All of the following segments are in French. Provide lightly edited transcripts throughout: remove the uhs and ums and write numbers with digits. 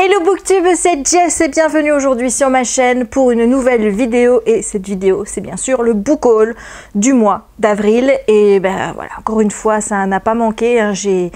Hello Booktube, c'est Jess et bienvenue aujourd'hui sur ma chaîne pour une nouvelle vidéo. Et cette vidéo, c'est bien sûr le book haul du mois d'avril. Et ben voilà, encore une fois, ça n'a pas manqué, hein. J'ai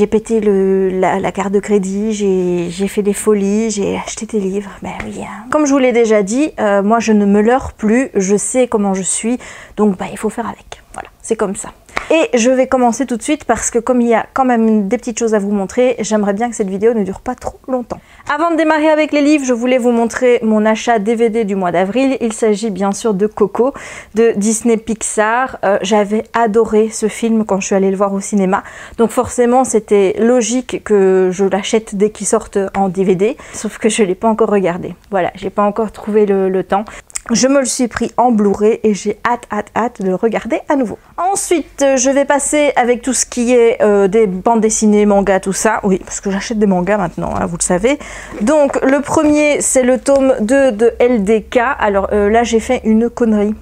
pété la carte de crédit, j'ai fait des folies, j'ai acheté des livres, ben oui. Hein. Comme je vous l'ai déjà dit, moi je ne me leurre plus, je sais comment je suis, donc ben, il faut faire avec. Voilà, c'est comme ça. Et je vais commencer tout de suite parce que comme il y a quand même des petites choses à vous montrer, j'aimerais bien que cette vidéo ne dure pas trop longtemps. Avant de démarrer avec les livres, je voulais vous montrer mon achat DVD du mois d'avril. Il s'agit bien sûr de Coco, de Disney Pixar. J'avais adoré ce film quand je suis allée le voir au cinéma. Donc forcément, c'était logique que je l'achète dès qu'il sorte en DVD. Sauf que je ne l'ai pas encore regardé. Voilà, j'ai pas encore trouvé le temps. Je me le suis pris en Blu-ray et j'ai hâte de le regarder à nouveau. Ensuite, je vais passer avec tout ce qui est des bandes dessinées, mangas, tout ça. Oui, parce que j'achète des mangas maintenant, hein, vous le savez. Donc, le premier, c'est le tome 2 de LDK. Alors là, j'ai fait une connerie.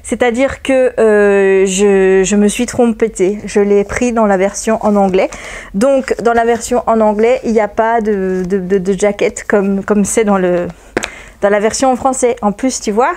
C'est-à-dire que je me suis trompée. Je l'ai pris dans la version en anglais. Donc, dans la version en anglais, il n'y a pas de jaquette comme c'est dans la version en français. En plus, tu vois,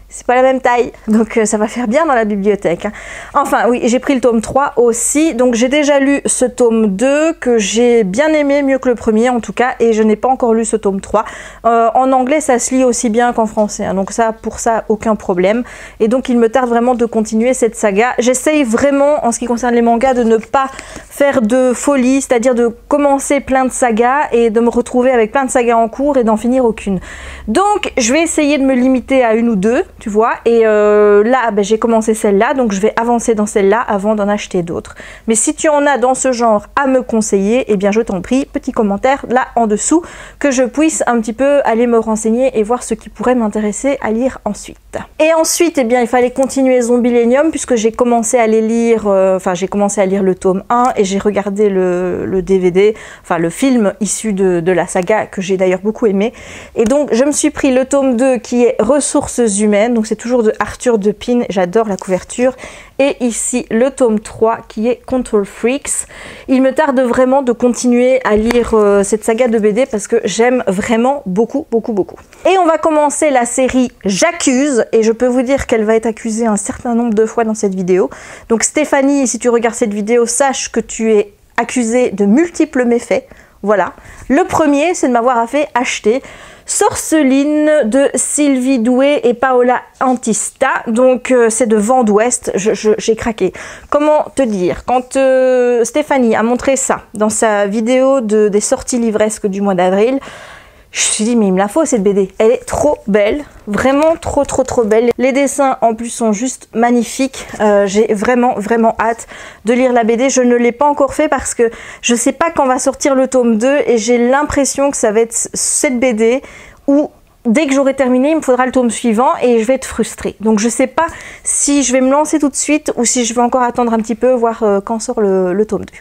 c'est pas la même taille, donc ça va faire bien dans la bibliothèque. Hein. Enfin, oui, j'ai pris le tome 3 aussi, donc j'ai déjà lu ce tome 2 que j'ai bien aimé, mieux que le premier en tout cas, et je n'ai pas encore lu ce tome 3. En anglais, ça se lit aussi bien qu'en français, hein, donc ça, pour ça, aucun problème. Et donc, il me tarde vraiment de continuer cette saga. J'essaye vraiment, en ce qui concerne les mangas, de ne pas faire de folie, c'est-à-dire de commencer plein de sagas et de me retrouver avec plein de sagas en cours et d'en finir aucune. Donc, je vais essayer de me limiter à une ou deux, tu vois, et là ben, j'ai commencé celle-là, donc je vais avancer dans celle-là avant d'en acheter d'autres. Mais si tu en as dans ce genre à me conseiller, eh bien je t'en prie, petit commentaire là en dessous, que je puisse un petit peu aller me renseigner et voir ce qui pourrait m'intéresser à lire ensuite. Et ensuite, eh bien il fallait continuer Zombielenium puisque j'ai commencé à les lire, j'ai commencé à lire le tome 1 et j'ai regardé le DVD, enfin le film issu de la saga que j'ai d'ailleurs beaucoup aimé. Et donc je me suis pris le tome 2 qui est Ressources humaines. Donc c'est toujours de Arthur de Pin, j'adore la couverture. Et ici le tome 3 qui est Control Freaks. Il me tarde vraiment de continuer à lire cette saga de BD parce que j'aime vraiment beaucoup. Et on va commencer la série J'accuse, et je peux vous dire qu'elle va être accusée un certain nombre de fois dans cette vidéo. Donc Stéphanie, si tu regardes cette vidéo, sache que tu es accusée de multiples méfaits. Voilà. Le premier, c'est de m'avoir fait acheter Sorceline de Sylvie Doué et Paola Antista, donc c'est de Vent d'Ouest. J'ai craqué. Comment te dire, quand Stéphanie a montré ça dans sa vidéo des sorties livresques du mois d'avril, je me suis dit mais il me la faut cette BD, elle est trop belle, vraiment trop belle. Les dessins en plus sont juste magnifiques. J'ai vraiment hâte de lire la BD. Je ne l'ai pas encore fait parce que je sais pas quand va sortir le tome 2 et j'ai l'impression que ça va être cette BD où dès que j'aurai terminé, il me faudra le tome suivant et je vais être frustrée. Donc je sais pas si je vais me lancer tout de suite ou si je vais encore attendre un petit peu, voir quand sort le tome 2.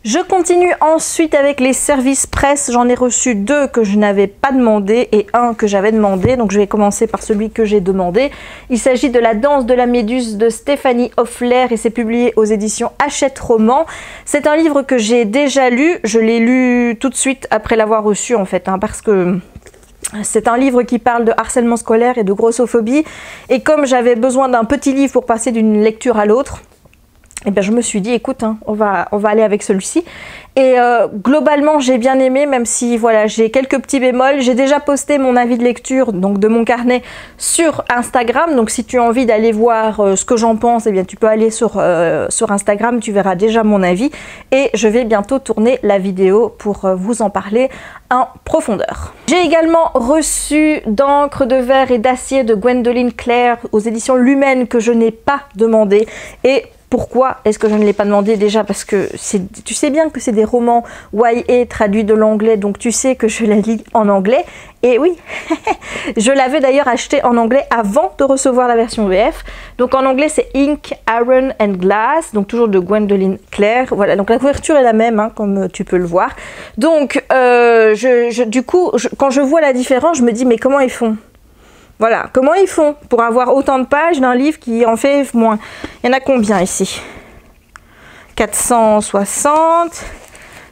Je continue ensuite avec les services presse. J'en ai reçu 2 que je n'avais pas demandé et 1 que j'avais demandé. Donc je vais commencer par celui que j'ai demandé. Il s'agit de La danse de la méduse de Stéphanie Hoffler et c'est publié aux éditions Hachette Roman. C'est un livre que j'ai déjà lu. Je l'ai lu tout de suite après l'avoir reçu en fait, hein, parce que c'est un livre qui parle de harcèlement scolaire et de grossophobie. Et comme j'avais besoin d'un petit livre pour passer d'une lecture à l'autre, et bien je me suis dit écoute, hein, on va aller avec celui-ci. Et globalement j'ai bien aimé, même si voilà j'ai quelques petits bémols. J'ai déjà posté mon avis de lecture, donc de mon carnet, sur Instagram. Donc si tu as envie d'aller voir ce que j'en pense, eh bien tu peux aller sur Instagram, tu verras déjà mon avis. Et je vais bientôt tourner la vidéo pour vous en parler en profondeur. J'ai également reçu d'encre de verre et d'acier de Gwendoline Claire aux éditions Lumen que je n'ai pas demandé. Et pourquoi est-ce que je ne l'ai pas demandé? Déjà parce que tu sais bien que c'est des romans YA traduits de l'anglais, donc tu sais que je la lis en anglais. Et oui, je l'avais d'ailleurs acheté en anglais avant de recevoir la version VF. Donc en anglais c'est Ink, Iron and Glass, donc toujours de Gwendoline Claire. Voilà, donc la couverture est la même, hein, comme tu peux le voir. Donc du coup, quand je vois la différence, je me dis mais comment ils font? Voilà, comment ils font pour avoir autant de pages d'un livre qui en fait moins? Il y en a combien ici? 460,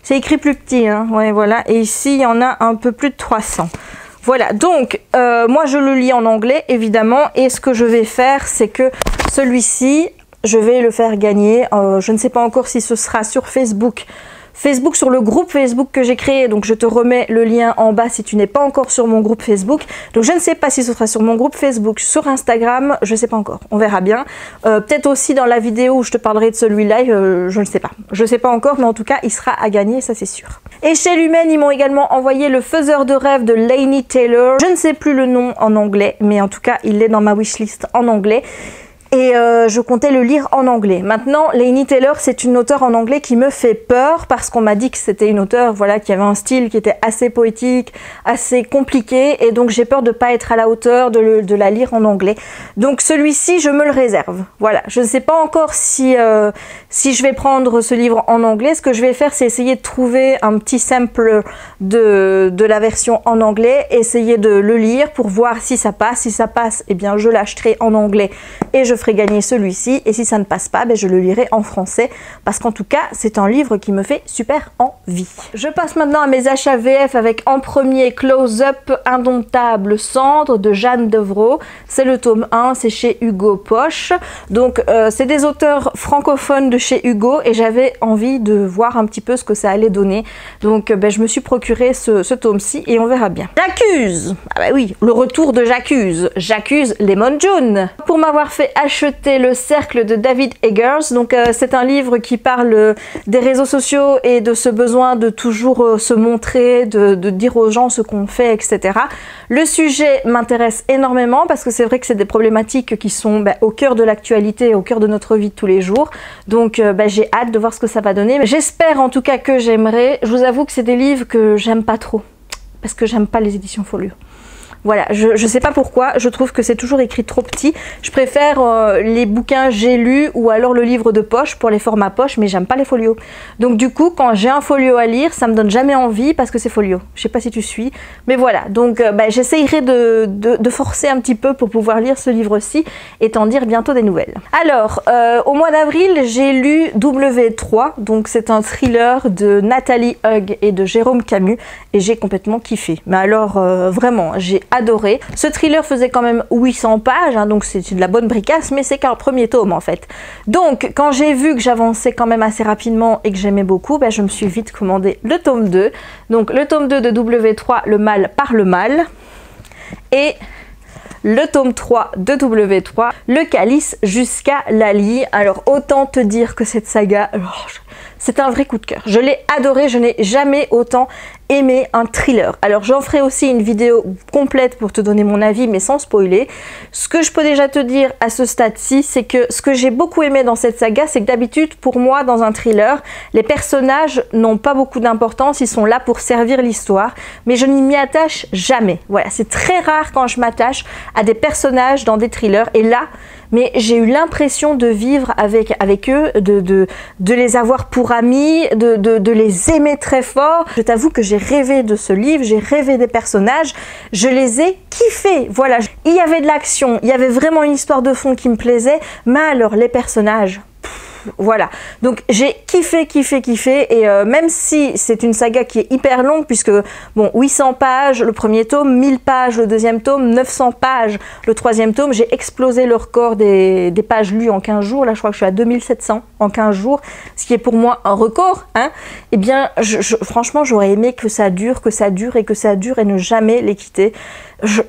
C'est écrit plus petit, hein. Ouais, voilà. Et ici, il y en a un peu plus de 300. Voilà, donc moi je le lis en anglais évidemment, et ce que je vais faire, c'est que celui-ci, je vais le faire gagner. Je ne sais pas encore si ce sera sur Facebook. Sur le groupe Facebook que j'ai créé, donc je te remets le lien en bas si tu n'es pas encore sur mon groupe Facebook. Donc je ne sais pas si ce sera sur mon groupe Facebook, sur Instagram, je ne sais pas encore, on verra bien. Peut-être aussi dans la vidéo où je te parlerai de celui-là, je ne sais pas. Je ne sais pas encore, mais en tout cas, il sera à gagner, ça c'est sûr. Et chez Lumen, ils m'ont également envoyé Le Faiseur de rêves de Laini Taylor. Je ne sais plus le nom en anglais, mais en tout cas, il est dans ma wishlist en anglais. Et je comptais le lire en anglais. Maintenant, Laini Taylor, c'est une auteure en anglais qui me fait peur parce qu'on m'a dit que c'était une auteure, voilà, qui avait un style qui était assez poétique, assez compliqué, et donc j'ai peur de ne pas être à la hauteur de la lire en anglais. Donc celui-ci, je me le réserve. Voilà, je ne sais pas encore si je vais prendre ce livre en anglais. Ce que je vais faire, c'est essayer de trouver un petit sample de la version en anglais, essayer de le lire pour voir si ça passe. Si ça passe, eh bien je l'achèterai en anglais et je ferai gagner celui-ci, et si ça ne passe pas, ben je le lirai en français parce qu'en tout cas c'est un livre qui me fait super envie. Je passe maintenant à mes achats VF avec en premier Close Up Indomptable Cendre de Jeanne Devreau. C'est le tome 1, c'est chez Hugo Poche. Donc c'est des auteurs francophones de chez Hugo et j'avais envie de voir un petit peu ce que ça allait donner. Donc ben, je me suis procuré ce tome-ci et on verra bien. J'accuse, ah bah oui, le retour de J'accuse Lemon June pour m'avoir fait acheter Le Cercle de David Eggers. Donc c'est un livre qui parle des réseaux sociaux et de ce besoin de toujours se montrer, de dire aux gens ce qu'on fait, etc. Le sujet m'intéresse énormément parce que c'est vrai que c'est des problématiques qui sont au cœur de l'actualité, au cœur de notre vie de tous les jours. Donc j'ai hâte de voir ce que ça va donner. J'espère en tout cas que j'aimerai. Je vous avoue que c'est des livres que j'aime pas trop parce que j'aime pas les éditions Folio. Voilà, je sais pas pourquoi, je trouve que c'est toujours écrit trop petit. Je préfère les bouquins J'ai lu ou alors le livre de poche pour les formats poche, mais j'aime pas les folios. Donc du coup, quand j'ai un folio à lire, ça me donne jamais envie parce que c'est folio. Je sais pas si tu suis, mais voilà. Donc j'essayerai de forcer un petit peu pour pouvoir lire ce livre-ci et t'en dire bientôt des nouvelles. Alors, au mois d'avril, j'ai lu W3, donc c'est un thriller de Nathalie Hug et de Jérôme Camus et j'ai complètement kiffé. Mais alors, vraiment, j'ai adoré. Ce thriller faisait quand même 800 pages, hein, donc c'est de la bonne bricasse, mais c'est qu'un premier tome en fait. Donc quand j'ai vu que j'avançais quand même assez rapidement et que j'aimais beaucoup, je me suis vite commandé le tome 2. Donc le tome 2 de W3, Le mal par le mal, et le tome 3 de W3, Le calice jusqu'à Lali. Alors autant te dire que cette saga, c'est un vrai coup de cœur. Je l'ai adoré, je n'ai jamais autant aimé un thriller. Alors j'en ferai aussi une vidéo complète pour te donner mon avis, mais sans spoiler. Ce que je peux déjà te dire à ce stade-ci, c'est que ce que j'ai beaucoup aimé dans cette saga, c'est que d'habitude, pour moi, dans un thriller, les personnages n'ont pas beaucoup d'importance, ils sont là pour servir l'histoire, mais je n'y m'y attache jamais. Voilà, c'est très rare quand je m'attache à des personnages dans des thrillers, et là, mais j'ai eu l'impression de vivre avec eux, de les avoir pour amis, de les aimer très fort. Je t'avoue que j'ai rêvé de ce livre, j'ai rêvé des personnages, je les ai kiffés. Voilà, il y avait de l'action, il y avait vraiment une histoire de fond qui me plaisait, mais alors les personnages... Voilà, donc j'ai kiffé et même si c'est une saga qui est hyper longue puisque bon 800 pages le premier tome, 1000 pages le deuxième tome, 900 pages le troisième tome, j'ai explosé le record des pages lues en 15 jours, là je crois que je suis à 2700 en 15 jours, ce qui est pour moi un record, hein. Eh bien franchement j'aurais aimé que ça dure et ne jamais les quitter.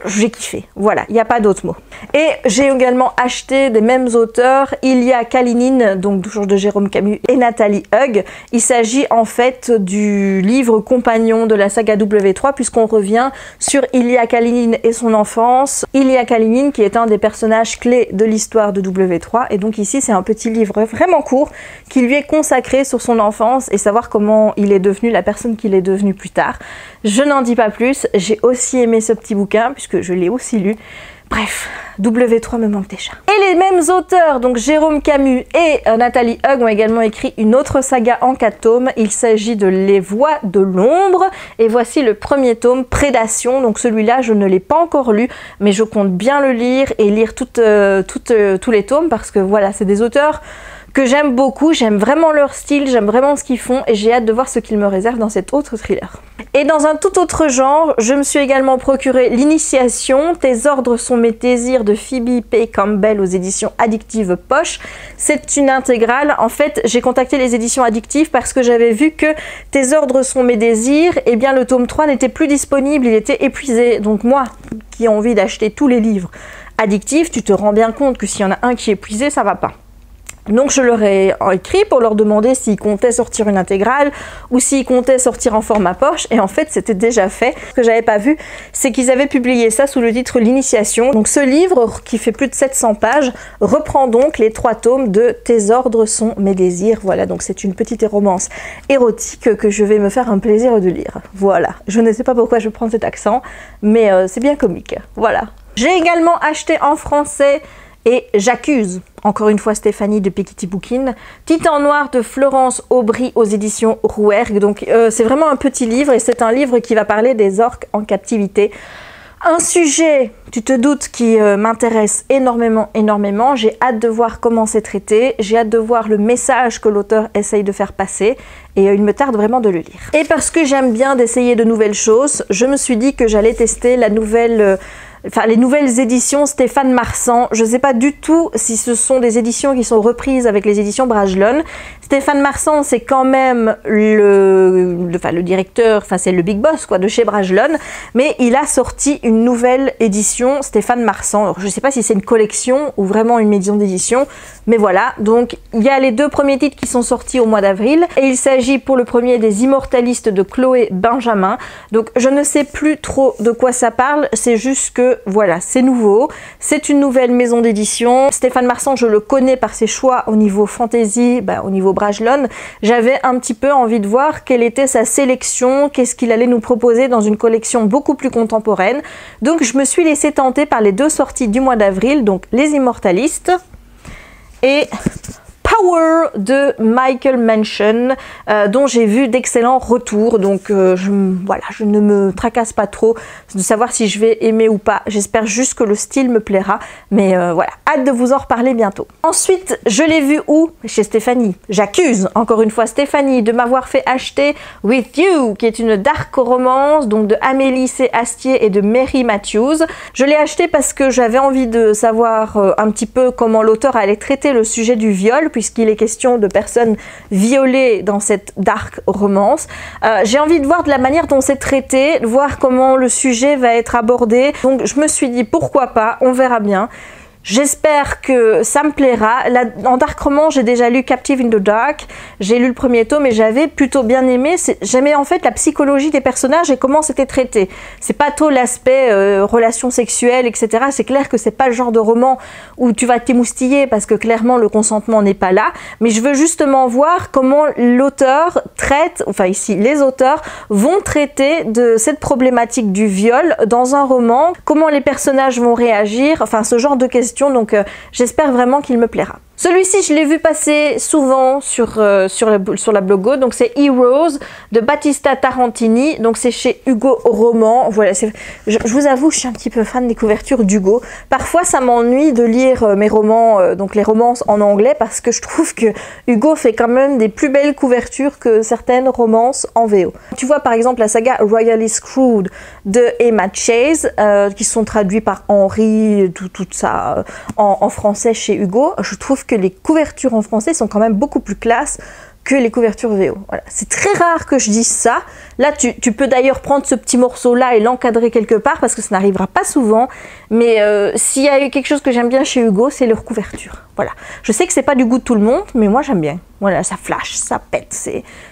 J'ai kiffé, voilà, il n'y a pas d'autre mot. Et j'ai également acheté des mêmes auteurs, Ilia Kalinine, donc toujours de Jérôme Camus, et Nathalie Hug. Il s'agit en fait du livre compagnon de la saga W3, puisqu'on revient sur Ilia Kalinine et son enfance. Ilia Kalinine qui est un des personnages clés de l'histoire de W3, et donc ici c'est un petit livre vraiment court qui lui est consacré sur son enfance et savoir comment il est devenu la personne qu'il est devenu plus tard. Je n'en dis pas plus, j'ai aussi aimé ce petit bouquin puisque je l'ai aussi lu. Bref, W3 me manque déjà. Et les mêmes auteurs, donc Jérôme Camus et Nathalie Hug, ont également écrit une autre saga en 4 tomes. Il s'agit de Les Voix de l'ombre. Et voici le premier tome, Prédation. Donc celui-là, je ne l'ai pas encore lu, mais je compte bien le lire et lire tous les tomes parce que voilà, c'est des auteurs que j'aime beaucoup, j'aime vraiment leur style, j'aime vraiment ce qu'ils font et j'ai hâte de voir ce qu'ils me réservent dans cet autre thriller. Et dans un tout autre genre, je me suis également procuré L'Initiation, Tes ordres sont mes désirs de Phoebe P. Campbell aux éditions Addictive Poche. C'est une intégrale. En fait, j'ai contacté les éditions Addictive parce que j'avais vu que Tes ordres sont mes désirs, et bien le tome 3 n'était plus disponible, il était épuisé. Donc moi, qui ai envie d'acheter tous les livres Addictive, tu te rends bien compte que s'il y en a un qui est épuisé, ça va pas. Donc je leur ai écrit pour leur demander s'ils comptaient sortir une intégrale ou s'ils comptaient sortir en format poche, et en fait c'était déjà fait. Ce que j'avais pas vu, c'est qu'ils avaient publié ça sous le titre L'Initiation. Donc ce livre, qui fait plus de 700 pages, reprend donc les 3 tomes de Tes ordres sont mes désirs. Voilà, donc c'est une petite romance érotique que je vais me faire un plaisir de lire. Voilà, je ne sais pas pourquoi je prends cet accent, mais c'est bien comique. Voilà. J'ai également acheté en français et J'accuse, encore une fois Stéphanie de Piketty Bookin, Titan Noir de Florence Aubry aux éditions Rouergue. Donc c'est vraiment un petit livre et c'est un livre qui va parler des orques en captivité. Un sujet, tu te doutes, qui m'intéresse énormément. J'ai hâte de voir comment c'est traité, j'ai hâte de voir le message que l'auteur essaye de faire passer, et il me tarde vraiment de le lire. Et parce que j'aime bien d'essayer de nouvelles choses, je me suis dit que j'allais tester la nouvelle... les nouvelles éditions Stéphane Marsan. Je ne sais pas du tout si ce sont des éditions qui sont reprises avec les éditions Brajlon. Stéphane Marsan, c'est quand même le directeur, enfin c'est le big boss quoi, de chez Brajlon, mais il a sorti une nouvelle édition Stéphane Marsan. Alors, je ne sais pas si c'est une collection ou vraiment une maison d'édition, mais voilà. Donc il y a les 2 premiers titres qui sont sortis au mois d'avril, et il s'agit pour le premier des Immortalistes de Chloé Benjamin. Donc je ne sais plus trop de quoi ça parle, c'est juste que voilà, c'est nouveau, c'est une nouvelle maison d'édition. Stéphane Marsan, je le connais par ses choix au niveau fantasy, au niveau Brajlon. J'avais un petit peu envie de voir quelle était sa sélection, qu'est-ce qu'il allait nous proposer dans une collection beaucoup plus contemporaine. Donc je me suis laissée tenter par les 2 sorties du mois d'avril, donc Les Immortalistes et Power de Michael Mansion, dont j'ai vu d'excellents retours. Donc voilà, je ne me tracasse pas trop de savoir si je vais aimer ou pas. J'espère juste que le style me plaira, mais voilà, hâte de vous en reparler bientôt. Ensuite, je l'ai vu où? Chez Stéphanie. J'accuse encore une fois Stéphanie de m'avoir fait acheter With You, qui est une dark romance, donc de Amélie C. Astier et de Mary Matthews. Je l'ai acheté parce que j'avais envie de savoir un petit peu comment l'auteur allait traiter le sujet du viol, puisqu'il est question de personnes violées dans cette dark romance. J'ai envie de voir de la manière dont c'est traité, de voir comment le sujet va être abordé. Donc je me suis dit pourquoi pas, on verra bien. J'espère que ça me plaira. En dark roman, j'ai déjà lu Captive in the Dark, j'ai lu le premier tome et j'avais plutôt bien aimé. J'aimais en fait la psychologie des personnages et comment c'était traité. C'est pas trop l'aspect relations sexuelles, etc. C'est clair que c'est pas le genre de roman où tu vas t'émoustiller parce que clairement le consentement n'est pas là. Mais je veux justement voir comment l'auteur traite, enfin ici les auteurs vont traiter de cette problématique du viol dans un roman, comment les personnages vont réagir, enfin ce genre de questions. Donc j'espère vraiment qu'il me plaira. Celui-ci, je l'ai vu passer souvent sur la blogo, donc c'est Heroes de Battista Tarantini, donc c'est chez Hugo Roman. Voilà, je vous avoue, je suis un petit peu fan des couvertures d'Hugo. Parfois, ça m'ennuie de lire mes romans, donc les romances en anglais, parce que je trouve que Hugo fait quand même des plus belles couvertures que certaines romances en VO. Tu vois par exemple la saga Royally Screwed de Emma Chase, qui sont traduits par Henri, tout ça en français chez Hugo. Je trouve que les couvertures en français sont quand même beaucoup plus classe que les couvertures VO. Voilà. C'est très rare que je dise ça. Là, tu peux d'ailleurs prendre ce petit morceau-là et l'encadrer quelque part parce que ça n'arrivera pas souvent. Mais s'il y a eu quelque chose que j'aime bien chez Hugo, c'est leur couverture. Voilà. Je sais que c'est pas du goût de tout le monde, mais moi j'aime bien. Voilà, ça flash, ça pète,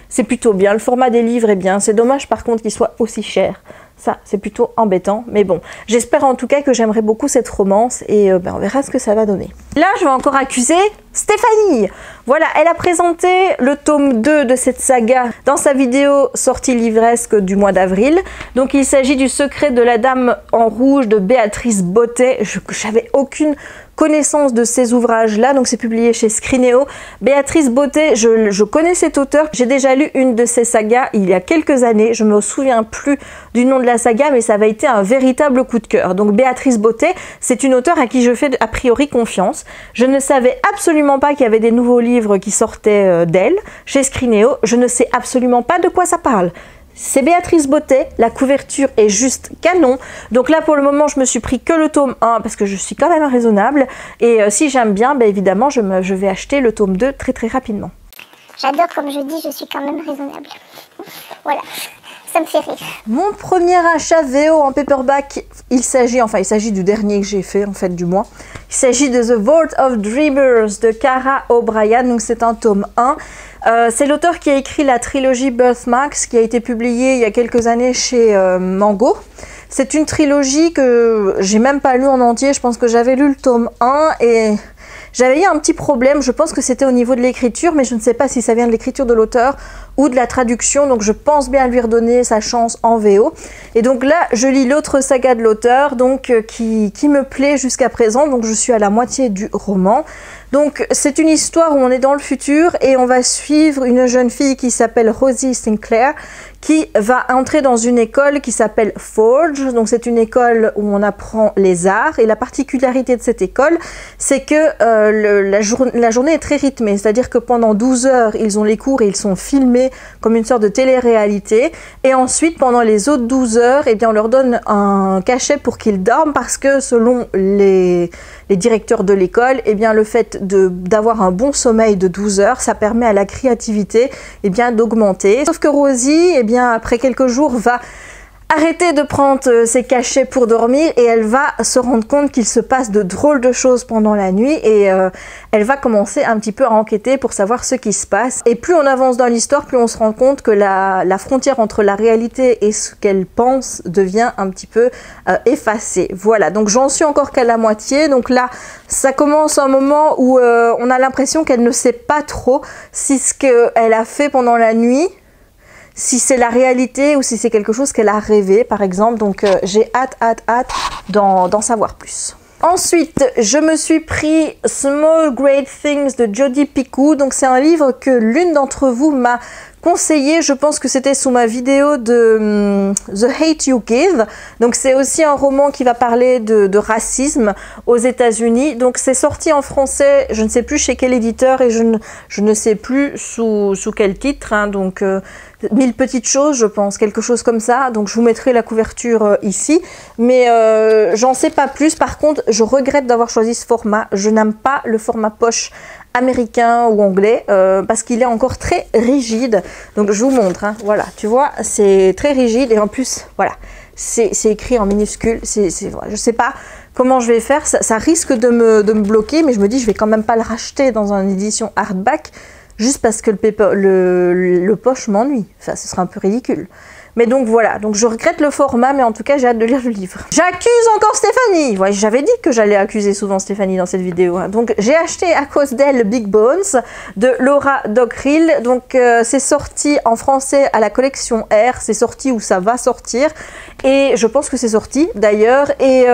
c'est plutôt bien. Le format des livres est bien. C'est dommage par contre qu'il soit aussi cher. Ça, c'est plutôt embêtant, mais bon. J'espère en tout cas que j'aimerais beaucoup cette romance et on verra ce que ça va donner. Là, je vais encore accuser Stéphanie. Voilà, elle a présenté le tome 2 de cette saga dans sa vidéo sortie livresque du mois d'avril. Donc, il s'agit du secret de la dame en rouge de Béatrice Bottet. J'avais aucune connaissance de ces ouvrages-là. Donc c'est publié chez Scrinéo. Béatrice Botté, je connais cet auteur. J'ai déjà lu une de ses sagas il y a quelques années. Je me souviens plus du nom de la saga, mais ça avait été un véritable coup de cœur. Donc Béatrice Botté, c'est une auteure à qui je fais a priori confiance. Je ne savais absolument pas qu'il y avait des nouveaux livres qui sortaient d'elle chez Scrinéo. Je ne sais absolument pas de quoi ça parle. C'est Béatrice Botté, la couverture est juste canon. Donc là pour le moment je me suis pris que le tome 1 parce que je suis quand même raisonnable. Et si j'aime bien, ben évidemment je vais acheter le tome 2 très rapidement. J'adore, comme je dis, je suis quand même raisonnable. Voilà, ça me fait rire. Mon premier achat VO en paperback, il s'agit du dernier que j'ai fait en fait du mois. Il s'agit de The Vault of Dreamers de Cara O'Brien, donc c'est un tome 1. C'est l'auteur qui a écrit la trilogie Birthmarks qui a été publiée il y a quelques années chez Mango. C'est une trilogie que j'ai même pas lue en entier, je pense que j'avais lu le tome 1 et j'avais eu un petit problème, je pense que c'était au niveau de l'écriture, mais je ne sais pas si ça vient de l'écriture de l'auteur ou de la traduction, donc je pense bien lui redonner sa chance en VO. Et donc là, je lis l'autre saga de l'auteur, donc qui me plaît jusqu'à présent, donc je suis à la moitié du roman. Donc c'est une histoire où on est dans le futur et on va suivre une jeune fille qui s'appelle Rosie Sinclair qui va entrer dans une école qui s'appelle Forge. Donc c'est une école où on apprend les arts et la particularité de cette école c'est que la journée est très rythmée, c'est-à-dire que pendant 12 heures ils ont les cours et ils sont filmés comme une sorte de télé-réalité et ensuite pendant les autres 12 heures eh bien, on leur donne un cachet pour qu'ils dorment parce que selon les directeurs de l'école, eh bien le fait d'avoir un bon sommeil de 12 heures, ça permet à la créativité eh bien d'augmenter. Sauf que Rosie, eh bien après quelques jours, va arrêter de prendre ses cachets pour dormir et elle va se rendre compte qu'il se passe de drôles de choses pendant la nuit et elle va commencer un petit peu à enquêter pour savoir ce qui se passe. Et plus on avance dans l'histoire, plus on se rend compte que la frontière entre la réalité et ce qu'elle pense devient un petit peu effacée. Voilà, donc j'en suis encore qu'à la moitié. Donc là, ça commence un moment où on a l'impression qu'elle ne sait pas trop si ce qu'elle a fait pendant la nuit, si c'est la réalité ou si c'est quelque chose qu'elle a rêvé par exemple, donc j'ai hâte d'en savoir plus. Ensuite, je me suis pris Small Great Things de Jodi Picoult, donc c'est un livre que l'une d'entre vous m'a conseillé, je pense que c'était sous ma vidéo de The Hate You Give. Donc c'est aussi un roman qui va parler de racisme aux États-Unis. Donc c'est sorti en français, je ne sais plus chez quel éditeur et je ne sais plus sous quel titre, hein, donc 1000 petites choses, je pense, quelque chose comme ça. Donc je vous mettrai la couverture ici, mais j'en sais pas plus. Par contre, je regrette d'avoir choisi ce format. Je n'aime pas le format poche américain ou anglais parce qu'il est encore très rigide. Donc je vous montre, hein, voilà, tu vois, c'est très rigide et en plus, voilà, c'est écrit en minuscule. Je sais pas comment je vais faire, ça risque de me bloquer, mais je me dis je vais quand même pas le racheter dans une édition hardback juste parce que le poche m'ennuie. Enfin, ce serait un peu ridicule. Mais donc voilà, donc je regrette le format, mais en tout cas j'ai hâte de lire le livre. J'accuse encore Stéphanie. Ouais, j'avais dit que j'allais accuser souvent Stéphanie dans cette vidéo, hein. Donc j'ai acheté à cause d'elle Big Bones de Laura Dockrill. Donc c'est sorti en français à la collection R, c'est sorti ou ça va sortir. Et je pense que c'est sorti d'ailleurs. Et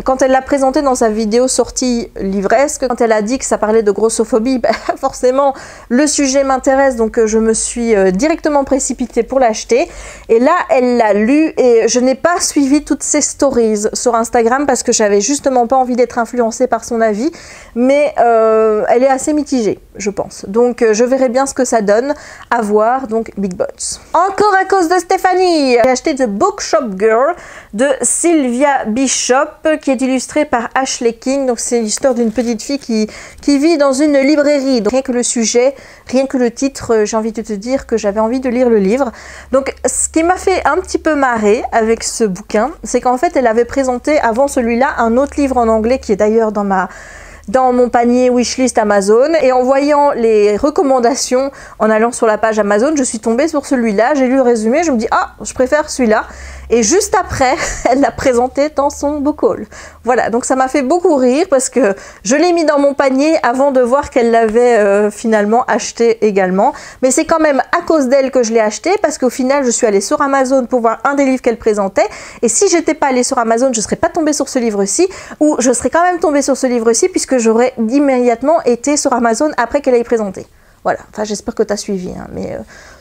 quand elle l'a présenté dans sa vidéo sortie livresque, quand elle a dit que ça parlait de grossophobie, ben, forcément le sujet m'intéresse, donc je me suis directement précipitée pour l'acheter. Et là, elle l'a lu et je n'ai pas suivi toutes ses stories sur Instagram parce que j'avais justement pas envie d'être influencée par son avis. Mais elle est assez mitigée, je pense. Donc je verrai bien ce que ça donne à voir. Donc Big Bones. Encore à cause de Stéphanie, j'ai acheté The Bookshop Girl de Sylvia Bishop qui est illustrée par Ashley King. Donc c'est l'histoire d'une petite fille qui vit dans une librairie. Donc rien que le sujet, rien que le titre, j'ai envie de te dire que j'avais envie de lire le livre. Donc ce qui m'a fait un petit peu marrer avec ce bouquin, c'est qu'en fait elle avait présenté avant celui-là un autre livre en anglais qui est d'ailleurs dans mon panier wishlist Amazon, et en voyant les recommandations, en allant sur la page Amazon, je suis tombée sur celui-là, j'ai lu le résumé, je me dis ah, je préfère celui-là, et juste après, elle l'a présenté dans son book haul. Voilà, donc ça m'a fait beaucoup rire parce que je l'ai mis dans mon panier avant de voir qu'elle l'avait finalement acheté également. Mais c'est quand même à cause d'elle que je l'ai acheté parce qu'au final, je suis allée sur Amazon pour voir un des livres qu'elle présentait. Et si j'étais pas allée sur Amazon, je serais pas tombée sur ce livre-ci, ou je serais quand même tombée sur ce livre-ci puisque j'aurais immédiatement été sur Amazon après qu'elle ait présenté. Voilà, enfin j'espère que tu as suivi, hein, mais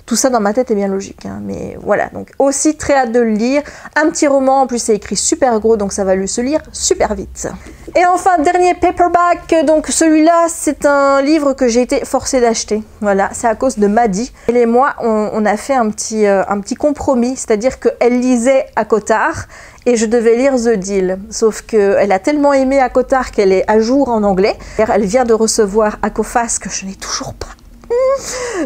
tout ça dans ma tête est bien logique. Hein, mais voilà, donc aussi très hâte de le lire. Un petit roman, en plus c'est écrit super gros, donc ça va se lire super vite. Et enfin, dernier paperback, donc celui-là c'est un livre que j'ai été forcée d'acheter. Voilà, c'est à cause de Maddy. Elle et moi, on a fait un petit compromis, c'est-à-dire qu'elle lisait à Cotard, et je devais lire The Deal. Sauf qu'elle a tellement aimé ACOTAR qu'elle est à jour en anglais. Elle vient de recevoir ACOFAS que je n'ai toujours pas.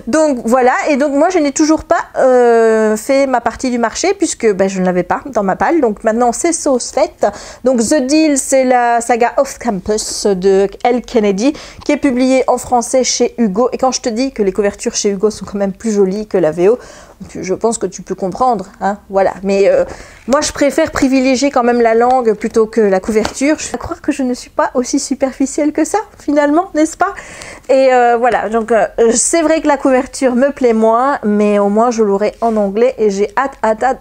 Donc voilà, et donc moi je n'ai toujours pas fait ma partie du marché puisque je ne l'avais pas dans ma palle, donc maintenant c'est sauce faite. Donc The Deal, c'est la saga Off Campus de Elle Kennedy qui est publiée en français chez Hugo, et quand je te dis que les couvertures chez Hugo sont quand même plus jolies que la VO, je pense que tu peux comprendre, hein, voilà. Mais moi je préfère privilégier quand même la langue plutôt que la couverture. Je crois que je ne suis pas aussi superficielle que ça finalement, n'est-ce pas? Et voilà, donc c'est vrai que la couverture me plaît moins, mais au moins je l'aurai en anglais et j'ai hâte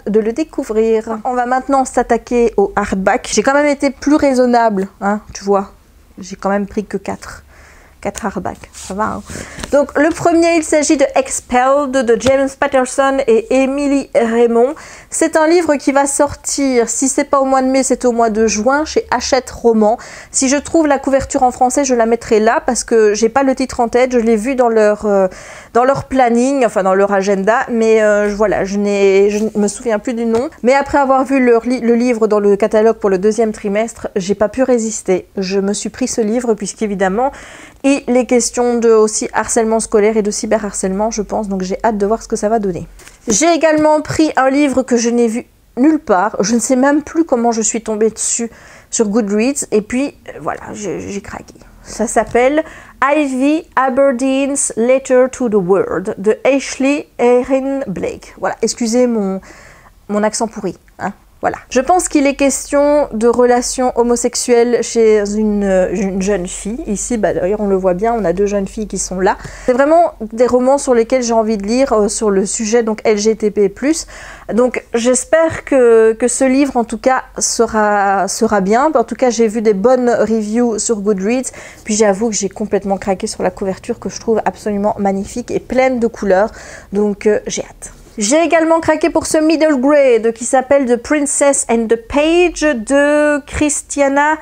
de le découvrir. On va maintenant s'attaquer au hardback. J'ai quand même été plus raisonnable, hein, tu vois. J'ai quand même pris que 4 hardbacks, ça va, hein. Donc le premier, il s'agit de Expelled de James Patterson et Emily Raymond. C'est un livre qui va sortir, si c'est pas au mois de mai, c'est au mois de juin chez Hachette Roman. Si je trouve la couverture en français, je la mettrai là parce que j'ai pas le titre en tête, je l'ai vu dans leur planning, enfin dans leur agenda, mais voilà, je me souviens plus du nom. Mais après avoir vu le livre dans le catalogue pour le deuxième trimestre, j'ai pas pu résister. Je me suis pris ce livre puisqu'évidemment, il est question de aussi harcèlement scolaire et de cyberharcèlement, je pense, donc j'ai hâte de voir ce que ça va donner. J'ai également pris un livre que je n'ai vu nulle part, je ne sais même plus comment je suis tombée dessus sur Goodreads, et puis voilà, j'ai craqué. Ça s'appelle Ivy Aberdeen's Letter to the World de Ashley Erin Blake. Voilà, excusez mon accent pourri, hein. Voilà. Je pense qu'il est question de relations homosexuelles chez une jeune fille. Ici, d'ailleurs, on le voit bien, on a 2 jeunes filles qui sont là. C'est vraiment des romans sur lesquels j'ai envie de lire sur le sujet donc LGTB+. Donc, j'espère que ce livre, en tout cas, sera bien. En tout cas, j'ai vu des bonnes reviews sur Goodreads. Puis, j'avoue que j'ai complètement craqué sur la couverture que je trouve absolument magnifique et pleine de couleurs. Donc, j'ai hâte. J'ai également craqué pour ce middle grade qui s'appelle The Princess and the Page de Christiana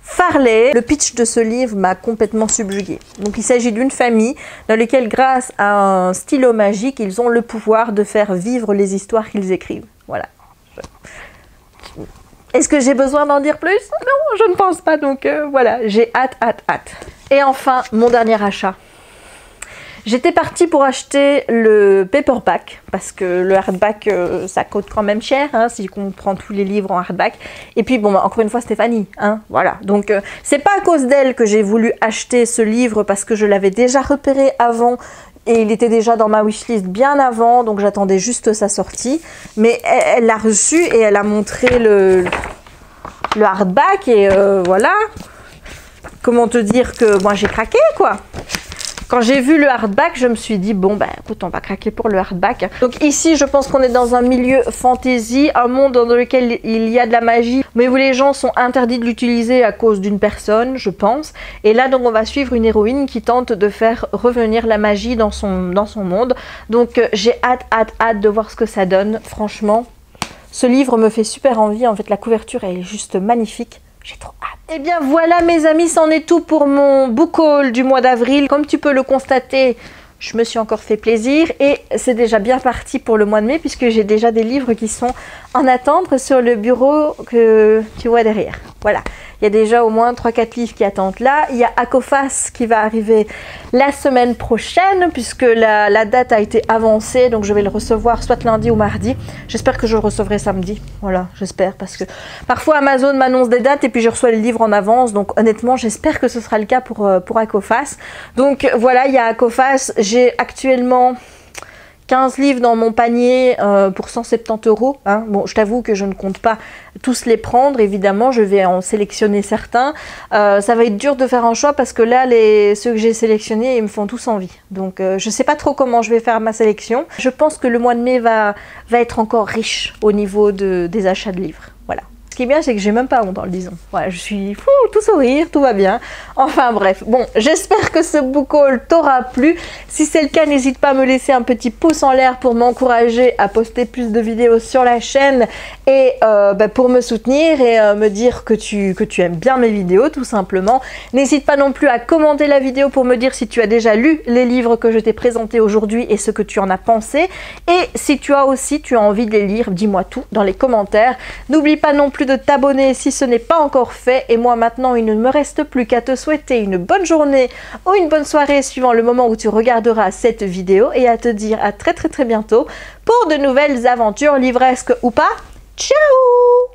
Farley. Le pitch de ce livre m'a complètement subjuguée. Donc il s'agit d'une famille dans laquelle, grâce à un stylo magique, ils ont le pouvoir de faire vivre les histoires qu'ils écrivent. Voilà. Est-ce que j'ai besoin d'en dire plus? Non, je ne pense pas. Donc voilà, j'ai hâte. Et enfin, mon dernier achat. J'étais partie pour acheter le paperback parce que le hardback ça coûte quand même cher, hein, si on prend tous les livres en hardback. Et puis bon, encore une fois Stéphanie, hein, voilà. Donc c'est pas à cause d'elle que j'ai voulu acheter ce livre parce que je l'avais déjà repéré avant et il était déjà dans ma wishlist bien avant, donc j'attendais juste sa sortie. Mais elle l'a reçu et elle a montré le hardback et voilà. Comment te dire que moi j'ai craqué quoi. Quand j'ai vu le hardback, je me suis dit, bon, écoute, on va craquer pour le hardback. Donc ici, je pense qu'on est dans un milieu fantasy, un monde dans lequel il y a de la magie, mais où les gens sont interdits de l'utiliser à cause d'une personne, je pense. Et là, donc, on va suivre une héroïne qui tente de faire revenir la magie dans son monde. Donc, j'ai hâte de voir ce que ça donne. Franchement, ce livre me fait super envie. En fait, la couverture, elle est juste magnifique. J'ai trop hâte. Et bien voilà mes amis, c'en est tout pour mon book haul du mois d'avril. Comme tu peux le constater, je me suis encore fait plaisir et c'est déjà bien parti pour le mois de mai puisque j'ai déjà des livres qui sont en attente sur le bureau que tu vois derrière. Voilà, il y a déjà au moins 3-4 livres qui attendent là. Il y a ACOFAS qui va arriver la semaine prochaine puisque la date a été avancée, donc je vais le recevoir soit lundi ou mardi. J'espère que je le recevrai samedi. Voilà, j'espère parce que parfois Amazon m'annonce des dates et puis je reçois les livres en avance. Donc honnêtement, j'espère que ce sera le cas pour ACOFAS. Donc voilà, il y a ACOFAS. J'ai actuellement 15 livres dans mon panier pour 170 €. Hein. Bon, je t'avoue que je ne compte pas tous les prendre, évidemment, je vais en sélectionner certains. Ça va être dur de faire un choix parce que là, ceux que j'ai sélectionnés, ils me font tous envie. Donc, je ne sais pas trop comment je vais faire ma sélection. Je pense que le mois de mai va être encore riche au niveau des achats de livres. Voilà. Ce qui est bien, c'est que j'ai même pas honte en le disant. Voilà, je suis fou, tout sourire, tout va bien. Enfin bref, bon, j'espère que ce book haul t'aura plu. Si c'est le cas, n'hésite pas à me laisser un petit pouce en l'air pour m'encourager à poster plus de vidéos sur la chaîne et pour me soutenir et me dire que tu aimes bien mes vidéos, tout simplement. N'hésite pas non plus à commenter la vidéo pour me dire si tu as déjà lu les livres que je t'ai présentés aujourd'hui et ce que tu en as pensé. Et si tu as envie de les lire, dis-moi tout dans les commentaires. N'oublie pas non plus de t'abonner si ce n'est pas encore fait. Et moi maintenant, il ne me reste plus qu'à te souhaiter une bonne journée ou une bonne soirée suivant le moment où tu regarderas cette vidéo et à te dire à très bientôt pour de nouvelles aventures livresques ou pas. Ciao!